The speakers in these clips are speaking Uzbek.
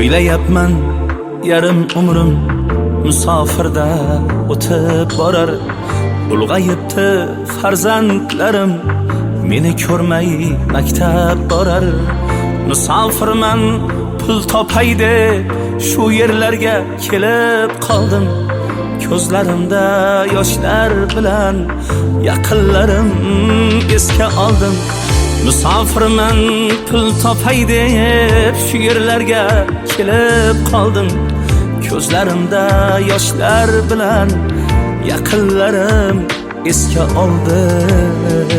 O'ylayapman yarim umrim musofirda o'tib borar. Ulg'ayibdi farzandlarim, meni ko'rmay maktab borar. Musofirman pul topay deb shu yerlarga kelib qoldim. Ko'zlarimda yoshlar bilan yaqinlarim esga oldim. Musofirman pul topay deb shu yerlarga kelib qoldim. Ko'zlarimda yoshlar bilan yaqinlarim esga oldim.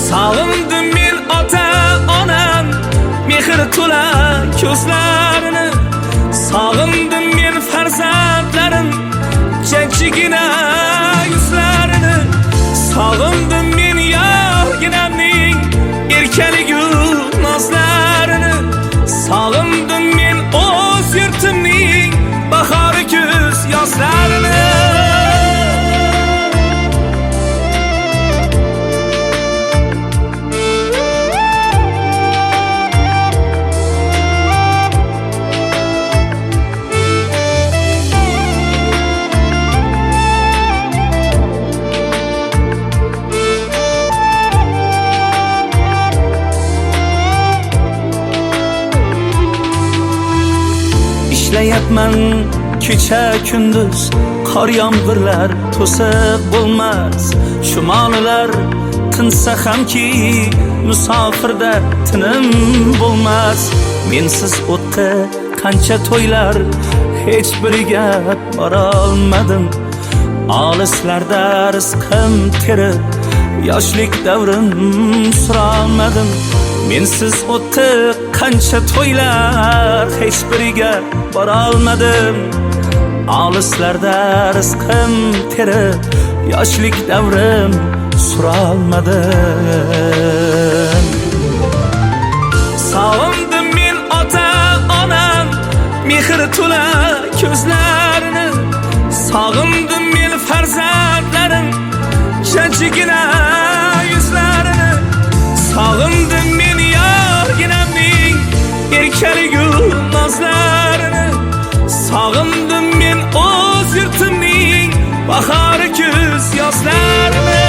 Sog'indim men ota-onam mehr to'la ko'zlarini. Sog'indim men farzandlarim jajjigina yuzlarini. Sog'indim men yorginamning erkaligu nozlarini. Sog'indim men o'z yurtimning bahori kuz yozlarini. Ishlayapman kecha kunduz, qor yomg'irlar to'siq bo'lmas. Shumonilar tinsa hamki musofirda tinim bo'lmas. Mensiz o'tdi qancha to'ylar, hech biriga bora olmadim. Olislarda rizqim terib, yoshlik davrim surolmadim. Mensiz o'tdi qancha to'ylar, hech biriga bora olmadim. Olislarda rizqim terib, yoshlik davrim surolmadim. Sog'indim men ota-onam mehr to'la ko'zlarini. Sog'indim men farzandlarim jajjigina yuzlarini. Sog'indim men yorginamning erkaligu nozlarini. Sog'indim men o'z yurtimning bahori kuz yozlarini.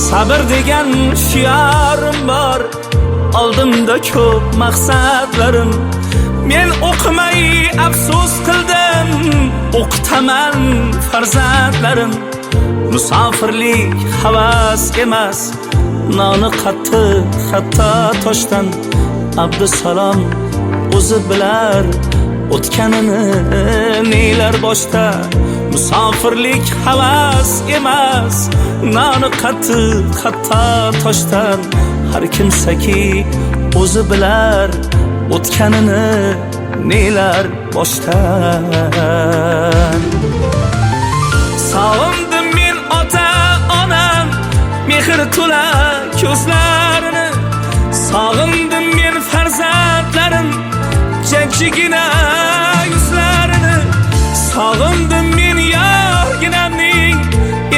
Sabr degan shiyorim bor, oldimda ko'p maqsadlarim. Men o'qimay afsus qildim, o'qitaman farzandlarim. Musofirlik havas emas, noni qattiq hatto toshdan. Abdusalom o'zi bilar o'tganini nelar boshda. Musofirlik havas emas, noni qattiq hatto toshdan. Har kimsaki o'zi bilar o'tganini nelar boshdan. Sog'indim men ota-onam mehr to'la ko'zlarini. Sog'indim men farzandlarim jajjigina yuzlarini. Sog'indim men yorginamning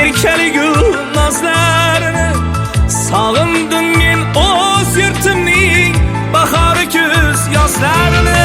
erkaligu nozlarini. Sog'indim men o'z yurtimning bahori kuz yozlarini.